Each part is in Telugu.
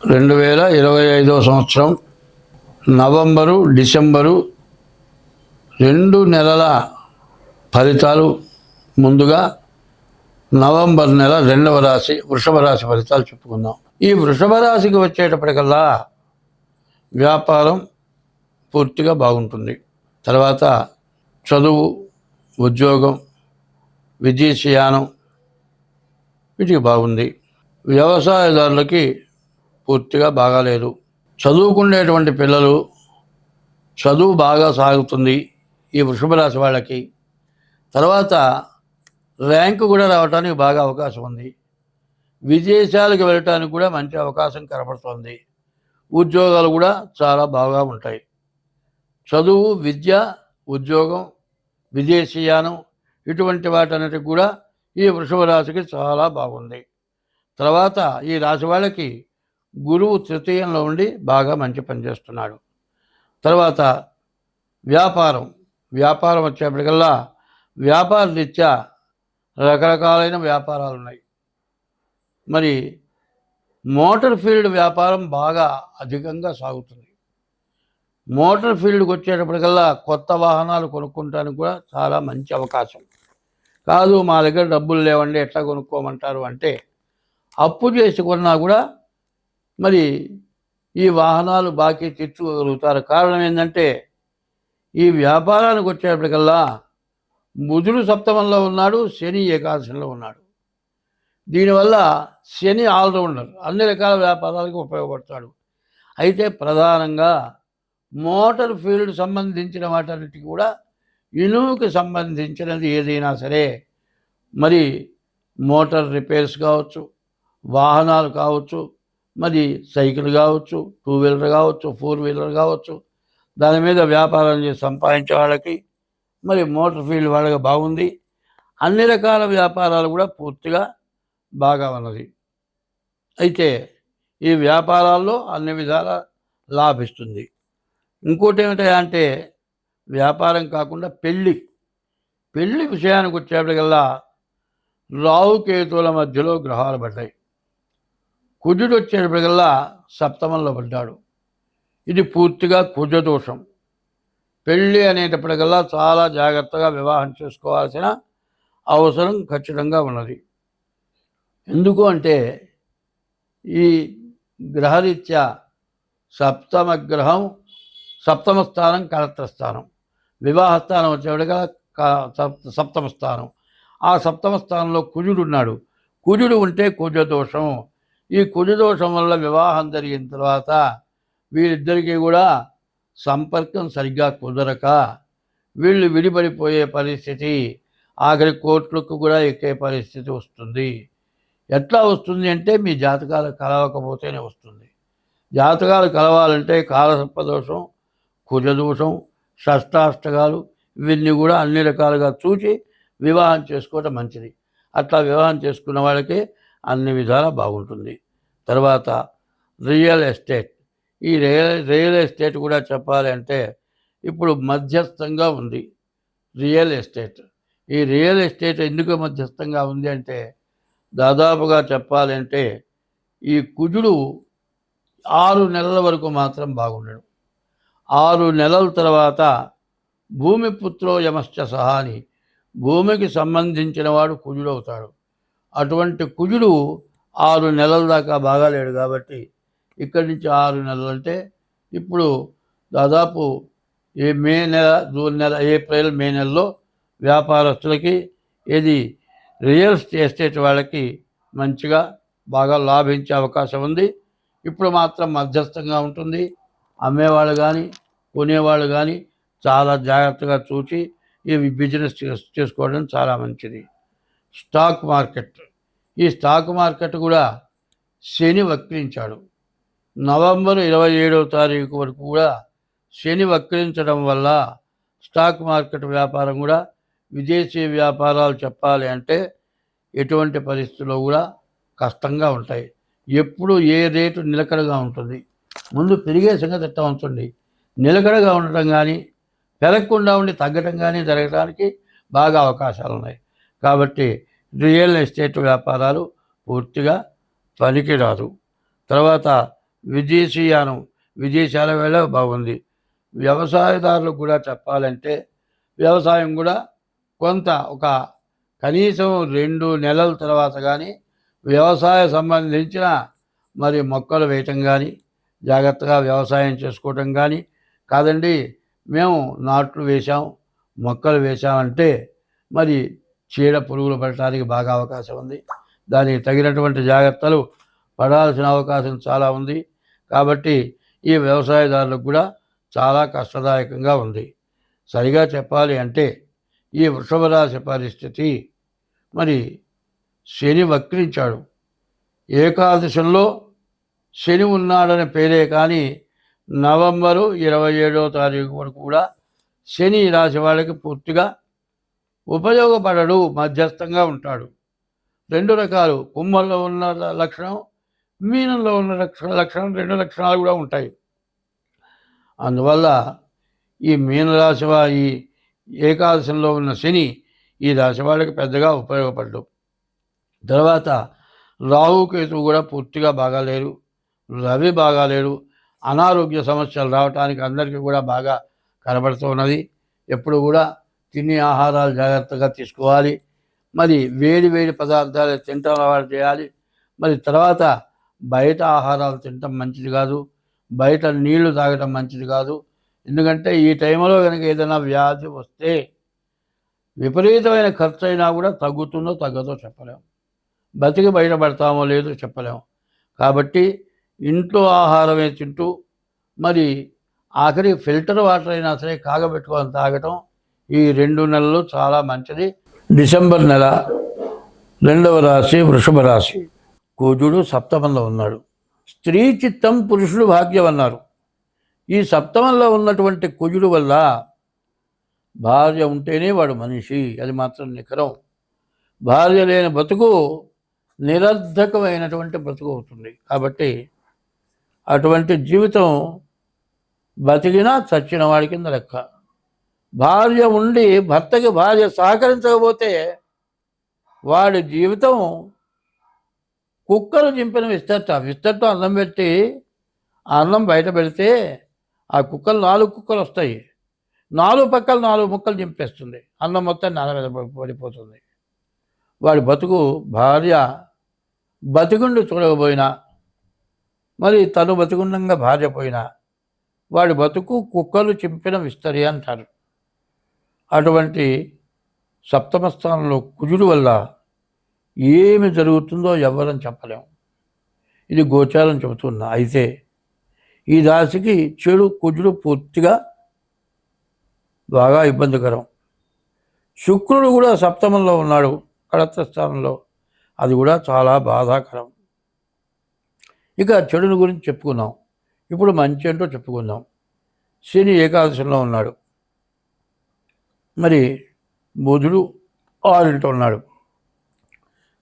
2025 సంవత్సరం నవంబరు డిసెంబరు 2 నెలల ఫలితాలు. ముందుగా నవంబర్ నెల 2వ రాశి వృషభ రాశి ఫలితాలు చెప్పుకుందాం. ఈ వృషభ రాశికి వచ్చేటప్పటికల్లా వ్యాపారం పూర్తిగా బాగుంటుంది. తర్వాత చదువు, ఉద్యోగం, విదేశీయానం వీటికి బాగుంది. వ్యవసాయదారులకి పూర్తిగా బాగాలేదు. చదువుకునేటువంటి పిల్లలు చదువు బాగా సాగుతుంది ఈ వృషభ రాశి వాళ్ళకి. తర్వాత ర్యాంకు కూడా రావడానికి బాగా అవకాశం ఉంది. విదేశాలకు వెళ్ళటానికి కూడా మంచి అవకాశం కనపడుతుంది. ఉద్యోగాలు కూడా చాలా బాగా ఉంటాయి. చదువు, విద్య, ఉద్యోగం, విదేశీయానం ఇటువంటి వాటన్నిటికి కూడా ఈ వృషభ రాశికి చాలా బాగుంది. తర్వాత ఈ రాశి వాళ్ళకి గురువు తృతీయంలో ఉండి బాగా మంచి పనిచేస్తున్నాడు. తర్వాత వ్యాపారం వచ్చేప్పటికల్లా వ్యాపార రీత్యా రకరకాలైన వ్యాపారాలు ఉన్నాయి. మరి మోటార్ ఫీల్డ్ వ్యాపారం బాగా అధికంగా సాగుతుంది. మోటార్ ఫీల్డ్కి వచ్చేటప్పటికల్లా కొత్త వాహనాలు కొనుక్కోవడానికి కూడా చాలా మంచి అవకాశం. కాదు మా దగ్గర డబ్బులు లేవండి ఎట్లా కొనుక్కోమంటారు అంటే, అప్పు చేసి కొన్నా కూడా మరి ఈ వాహనాలు బాకీ తీర్చుకోగలుగుతారు. కారణం ఏంటంటే ఈ వ్యాపారానికి వచ్చేటప్పటికల్లా బుధుడు సప్తమంలో ఉన్నాడు, శని ఏకాదశంలో ఉన్నాడు. దీనివల్ల శని ఆల్రౌండర్, అన్ని రకాల వ్యాపారాలకు ఉపయోగపడతాడు. అయితే ప్రధానంగా మోటార్ ఫీల్డ్ సంబంధించిన వాటన్నిటికీ కూడా ఇనుముకి సంబంధించినది ఏదైనా సరే, మరి మోటార్ రిపేర్స్ కావచ్చు, వాహనాలు కావచ్చు, మరి సైకిల్ కావచ్చు, 2 వీలర్ కావచ్చు, 4 వీలర్ కావచ్చు, దాని మీద వ్యాపారం చేసి సంపాదించే వాళ్ళకి మరి మోటార్ ఫీల్డ్ వాళ్ళకి బాగుంది. అన్ని రకాల వ్యాపారాలు కూడా పూర్తిగా బాగా ఉన్నది. అయితే ఈ వ్యాపారాల్లో అన్ని విధాల లాభిస్తుంది. ఇంకోటి ఏమిటంటే వ్యాపారం కాకుండా పెళ్ళి విషయానికి వచ్చేప్పటికల్లా రాహుకేతువుల మధ్యలో గ్రహాలు పడ్డాయి. కుజుడు వచ్చేటప్పటికల్లా సప్తమంలో పడ్డాడు. ఇది పూర్తిగా కుజదోషం. పెళ్ళి అనేటప్పటికల్లా చాలా జాగ్రత్తగా వివాహం చేసుకోవాల్సిన అవసరం ఖచ్చితంగా ఉన్నది. ఎందుకు అంటే ఈ గ్రహరీత్యా సప్తమ స్థానం కలత్రస్థానం, వివాహ స్థానం వచ్చేవాడిగా సప్తమ స్థానం. ఆ సప్తమ స్థానంలో కుజుడు ఉన్నాడు. కుజుడు ఉంటే కుజదోషం. ఈ కుజదోషం వల్ల వివాహం జరిగిన తర్వాత వీరిద్దరికీ కూడా సంపర్కం సరిగ్గా కుదరక వీళ్ళు విడిపడిపోయే పరిస్థితి, ఆఖరి కోర్టులకు కూడా ఎక్కే పరిస్థితి వస్తుంది. ఎట్లా వస్తుంది అంటే మీ జాతకాలు కలవకపోతేనే వస్తుంది. జాతకాలు కలవాలంటే కాలసర్పదోషం, కుజదోషం, షష్టాష్టకాలు ఇవన్నీ కూడా అన్ని రకాలుగా చూసి వివాహం చేసుకోవటం మంచిది. అట్లా వివాహం చేసుకున్న వాళ్ళకి అన్ని విధాలా బాగుంటుంది. తర్వాత రియల్ ఎస్టేట్. ఈ రియల్ ఎస్టేట్ కూడా చెప్పాలి అంటే ఇప్పుడు మధ్యస్థంగా ఉంది రియల్ ఎస్టేట్. ఈ రియల్ ఎస్టేట్ ఎందుకు మధ్యస్థంగా ఉంది అంటే, దాదాపుగా చెప్పాలంటే ఈ కుజుడు 6 నెలల వరకు మాత్రం బాగుండడు. 6 నెలల తర్వాత భూమి పుత్రో యమశ్చ సహాని, భూమికి సంబంధించిన వాడు కుజుడు అవుతాడు. అటువంటి కుజుడు 6 నెలల దాకా బాగాలేడు. కాబట్టి ఇక్కడి నుంచి 6 నెలలు అంటే ఇప్పుడు దాదాపు మే నెల, జూన్ నెల, ఏప్రిల్, మే నెలలో వ్యాపారస్తులకి ఇది రియల్ ఎస్టేట్ వాళ్ళకి మంచిగా బాగా లాభించే అవకాశం ఉంది. ఇప్పుడు మాత్రం మధ్యస్థంగా ఉంటుంది. అమ్మేవాళ్ళు కానీ కొనేవాళ్ళు కానీ చాలా జాగ్రత్తగా చూసి ఈ బిజినెస్ చేసుకోవడం చాలా మంచిది. Stock market. ఈ స్టాక్ మార్కెట్ కూడా శని వక్రించాడు. నవంబర్ 27వ తారీఖు వరకు కూడా శని వక్రించడం వల్ల స్టాక్ మార్కెట్ వ్యాపారం కూడా, విదేశీ వ్యాపారాలు చెప్పాలి అంటే ఎటువంటి పరిస్థితుల్లో కూడా కష్టంగా ఉంటాయి. ఎప్పుడు ఏ రేటు నిలకడగా ఉంటుంది. ముందు పెరిగే సంగతి ఎట్లా ఉంటుంది, నిలకడగా ఉండటం కానీ పెరగకుండా ఉండి తగ్గటం కానీ జరగడానికి బాగా అవకాశాలు ఉన్నాయి. కాబట్టి రియల్ ఎస్టేట్ వ్యాపారాలు పూర్తిగా పనికిరాదు. తర్వాత విదేశీయానం, విదేశాల వేళ బాగుంది. వ్యవసాయదారులకు కూడా చెప్పాలంటే వ్యవసాయం కూడా కొంత ఒక కనీసం 2 నెలల తర్వాత కానీ వ్యవసాయ సంబంధించిన మరి మొక్కలు వేయటం కానీ, జాగ్రత్తగా వ్యవసాయం చేసుకోవటం కానీ, కాదండి మేము నాట్లు వేశాం, మొక్కలు వేశామంటే మరి చీడ పురుగులు పడటానికి బాగా అవకాశం ఉంది. దానికి తగినటువంటి జాగ్రత్తలు పడాల్సిన అవకాశం చాలా ఉంది. కాబట్టి ఈ వ్యవసాయదారులకు కూడా చాలా కష్టదాయకంగా ఉంది. సరిగా చెప్పాలి అంటే ఈ వృషభ రాశి పరిస్థితి మరి శని వక్రించాడు. ఏకాదశంలో శని ఉన్నాడని పేరే కానీ నవంబరు 27వ తారీఖు వరకు కూడా శని రాశి వాళ్ళకి పూర్తిగా ఉపయోగపడడు, మధ్యస్థంగా ఉంటాడు. 2 రకాలు, కుంభంలో ఉన్న లక్షణం, మీనంలో ఉన్న లక్షణం 2 లక్షణాలు కూడా ఉంటాయి. అందువల్ల ఈ మీనరాశి ఈ ఏకాదశంలో ఉన్న శని ఈ రాశి వాళ్ళకి పెద్దగా ఉపయోగపడదు. తర్వాత రాహుకేతువు కూడా పూర్తిగా బాగాలేరు, రవి బాగాలేరు. అనారోగ్య సమస్యలు రావడానికి అందరికీ కూడా బాగా కనబడుతున్నది. ఎప్పుడు కూడా తినే ఆహారాలు జాగ్రత్తగా తీసుకోవాలి. మరి వేడి వేడి పదార్థాలు తినటం అలవాటు చేయాలి. మరి తర్వాత బయట ఆహారాలు తినటం మంచిది కాదు, బయట నీళ్లు తాగటం మంచిది కాదు. ఎందుకంటే ఈ టైంలో కనుక ఏదైనా వ్యాధి వస్తే విపరీతమైన ఖర్చు అయినా కూడా తగ్గుతుందో తగ్గదో చెప్పలేము, బతికి బయటపడతామో లేదో చెప్పలేము. కాబట్టి ఇంట్లో ఆహారమే తింటూ మరి ఆఖరి ఫిల్టర్ వాటర్ అయినా సరే కాగబెట్టుకొని తాగటం ఈ 2 నెలలు చాలా మంచిది. డిసెంబర్ నెల 2వ రాశి వృషభ రాశి. కుజుడు సప్తమంలో ఉన్నాడు. స్త్రీ చిత్తం పురుషుడు భాగ్యం అన్నారు. ఈ సప్తమంలో ఉన్నటువంటి కుజుడు వల్ల భార్య ఉంటేనే వాడు మనిషి, అది మాత్రం నికరం. భార్య లేని బతుకు నిరర్ధకమైనటువంటి బ్రతుకు అవుతుంది. కాబట్టి అటువంటి జీవితం బతికినా చచ్చిన వాడి కింద లెక్క. భార్య ఉండి భర్తకి భార్య సహకరించకపోతే వాడి జీవితం కుక్కలు చింపిన విస్తట్టు అన్నం పెట్టి ఆ అన్నం బయట పెడితే ఆ కుక్కలు 4 కుక్కలు వస్తాయి, 4 పక్కలు 4 ముక్కలు చింపేస్తుంది, అన్నం మొత్తం నేల మీద పడిపోతుంది. వాడి బతుకు భార్య బతికుండి చూడకపోయినా, మరి తను బతికుండంగా భార్య పోయినా వాడి బతుకు కుక్కలు చింపిన విస్తరి అంటారు. అటువంటి సప్తమ స్థానంలో కుజుడు వల్ల ఏమి జరుగుతుందో ఎవరని చెప్పలేము. ఇది గోచారం చెబుతున్నా. అయితే ఈ రాశికి చెడు కుజుడు పూర్తిగా బాగా ఇబ్బందికరం. శుక్రుడు కూడా సప్తమంలో ఉన్నాడు, కళత్ర స్థానంలో, అది కూడా చాలా బాధాకరం. ఇక చెడుని గురించి చెప్పుకున్నాం. ఇప్పుడు మంచి ఏంటో చెప్పుకుందాం. శని ఏకాదశంలో ఉన్నాడు, మరి బుధుడు 6 ఉన్నాడు.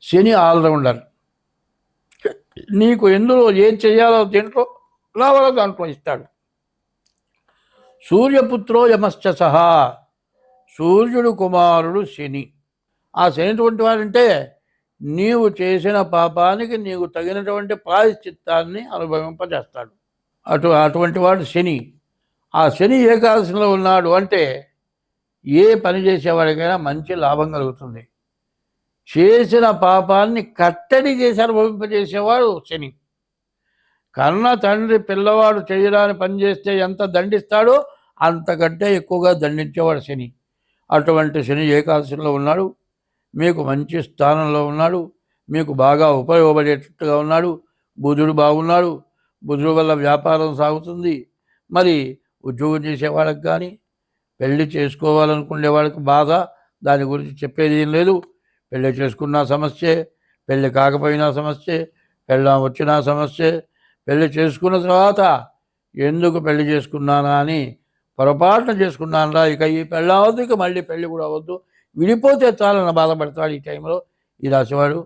శని ఆల్రౌండర్. నీకు ఎందులో ఏం చేయాలో దీంట్లో రావాలో దాంట్లో ఇస్తాడు. సూర్యపుత్రో యమశ్చ సహా, సూర్యుడు కుమారుడు శని. ఆ శని ఎటువంటి వాడంటే నీవు చేసిన పాపానికి నీకు తగినటువంటి ప్రాయశ్చిత్తాన్ని అనుభవింపజేస్తాడు. అటువంటి వాడు శని. ఆ శని ఏకాదశంలో ఉన్నాడు అంటే ఏ పని చేసేవాడికైనా మంచి లాభం కలుగుతుంది. చేసిన పాపాన్ని కట్టడి చేసి అనుభవింపజేసేవాడు శని. కన్న తండ్రి పిల్లవాడు చేయడాన్ని పని చేస్తే ఎంత దండిస్తాడో అంతకంటే ఎక్కువగా దండించేవాడు శని. అటువంటి శని ఏకాదశంలో ఉన్నాడు, మీకు మంచి స్థానంలో ఉన్నాడు, మీకు బాగా ఉపయోగపడేటట్టుగా ఉన్నాడు. బుధుడు బాగున్నాడు, బుధుడు వల్ల వ్యాపారం సాగుతుంది. మరి ఉద్యోగం చేసేవాళ్ళకి కానీ, పెళ్లి చేసుకోవాలనుకునే వాళ్ళకి బాధ, దాని గురించి చెప్పేది ఏం లేదు. పెళ్ళి చేసుకున్న సమస్యే, పెళ్ళి కాకపోయినా సమస్యే, పెళ్ళాం వచ్చినా సమస్యే. పెళ్ళి చేసుకున్న తర్వాత ఎందుకు పెళ్లి చేసుకున్నానా అని పొరపాటున చేసుకున్నానరా, ఇక ఈ పెళ్ళి అవ్వద్దు, ఇక మళ్ళీ పెళ్ళి కూడా అవ్వద్దు, విడిపోతే చాలని బాధపడతాడు ఈ టైంలో ఈ రాశివాడు.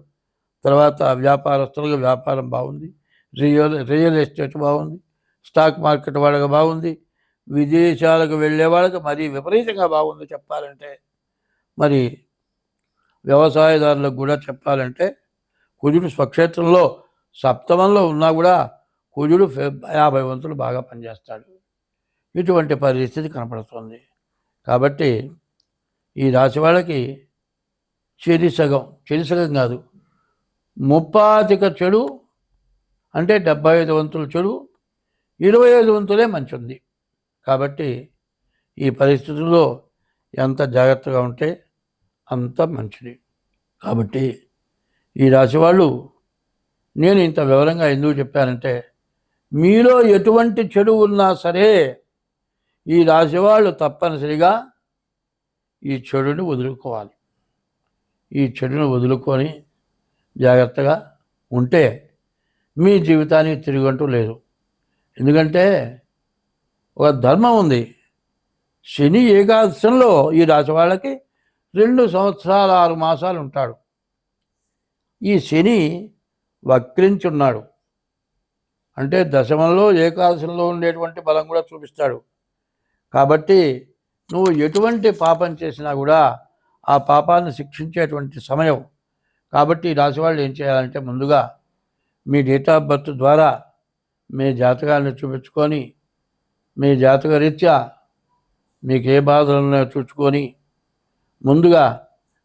తర్వాత వ్యాపారస్తులుగా వ్యాపారం బాగుంది, రియల్ ఎస్టేట్ బాగుంది, స్టాక్ మార్కెట్ వాళ్ళకి బాగుంది, విదేశాలకు వెళ్ళే వాళ్ళకి మరీ విపరీతంగా బాగుంది చెప్పాలంటే. మరి వ్యవసాయదారులకు కూడా చెప్పాలంటే కుజుడు స్వక్షేత్రంలో సప్తమంలో ఉన్నా కూడా కుజుడు 50 వంతులు బాగా పనిచేస్తాడు. ఇటువంటి పరిస్థితి కనపడుతుంది. కాబట్టి ఈ రాశి వాళ్ళకి చెరి సగం కాదు, ముప్పాతిక చెడు అంటే 75 వంతులు చెడు, 25 వంతులే మంచి ఉంది. కాబట్టి ఈ పరిస్థితుల్లో ఎంత జాగ్రత్తగా ఉంటే అంత మంచిది. కాబట్టి ఈ రాశి వాళ్ళు నేను ఇంత వివరంగా ఎందుకు చెప్పానంటే, మీలో ఎటువంటి చెడు ఉన్నా సరే ఈ రాశి వాళ్ళు తప్పనిసరిగా ఈ చెడుని వదులుకోవాలి. ఈ చెడుని వదులుకొని జాగ్రత్తగా ఉంటే మీ జీవితానికి తిరిగంటూ లేదు. ఎందుకంటే ఒక ధర్మం ఉంది. శని ఏకాదశంలో ఈ రాశి వాళ్ళకి 2 సంవత్సరాలు 6 మాసాలు ఉంటాడు. ఈ శని వక్రించున్నాడు అంటే దశమంలో ఏకాదశంలో ఉండేటువంటి బలం కూడా చూపిస్తాడు. కాబట్టి నువ్వు ఎటువంటి పాపం చేసినా కూడా ఆ పాపాన్ని శిక్షించేటువంటి సమయం. కాబట్టి ఈ రాశి వాళ్ళు ఏం చేయాలంటే, ముందుగా మీ డేట్ ఆఫ్ బర్త్ ద్వారా మీ జాతకాన్ని చూపించుకొని, మీ జాతక రీత్యా మీకు ఏ బాధలు ఉన్నాయో చూసుకొని, ముందుగా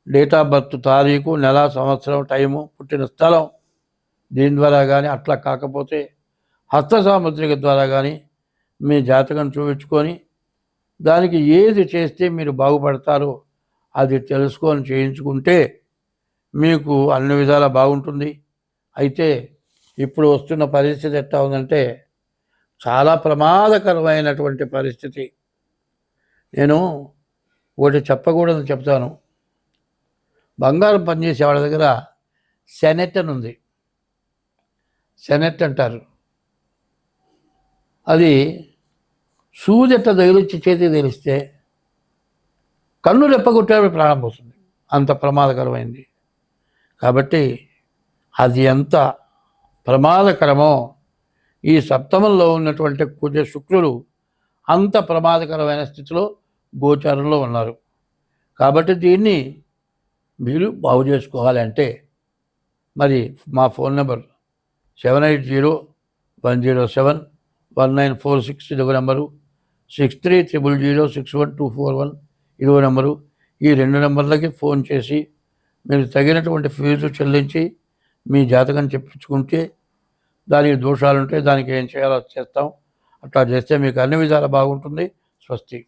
డేట్ ఆఫ్ బర్త్ తారీఖు, నెల, సంవత్సరం, టైము, పుట్టిన స్థలం, దీని ద్వారా కానీ, అట్లా కాకపోతే హస్త సాముద్రిక ద్వారా కానీ మీ జాతకం చూపించుకొని, దానికి ఏది చేస్తే మీరు బాగుపడతారో అది తెలుసుకొని చేయించుకుంటే మీకు అన్ని విధాలా బాగుంటుంది. అయితే ఇప్పుడు వస్తున్న పరిస్థితి ఎట్లా ఉందంటే, చాలా ప్రమాదకరమైనటువంటి పరిస్థితి. నేను ఒకటి చెప్పకూడదని చెప్తాను. బంగారం పనిచేసే వాళ్ళ దగ్గర సెనెట్ అని ఉంది. సెనెట్ అంటారు. అది సూదెట్ట తగిలిచ్చి చేతికి తెలిస్తే కన్ను రెప్పగొట్టేవాడు ప్రాణం పోతుంది. అంత ప్రమాదకరమైంది. కాబట్టి అది ఎంత ప్రమాదకరమో ఈ సప్తమంలో ఉన్నటువంటి కుజ శుక్రులు అంత ప్రమాదకరమైన స్థితిలో గోచారంలో ఉన్నారు. కాబట్టి దీన్ని మీరు బాగు చేసుకోవాలంటే మరి మా ఫోన్ నెంబర్ 7801071946 ఇదొక నెంబరు, 6300061241 ఇదొక నెంబరు. ఈ 2 నెంబర్లకి ఫోన్ చేసి మీరు తగినటువంటి ఫీజు చెల్లించి మీ జాతకం చెప్పించుకుంటే, దానికి దోషాలుంటే దానికి ఏం చేయాలో చేస్తాం. అట్లా చేస్తే మీకు అన్ని విధాలా బాగుంటుంది. స్వస్తి.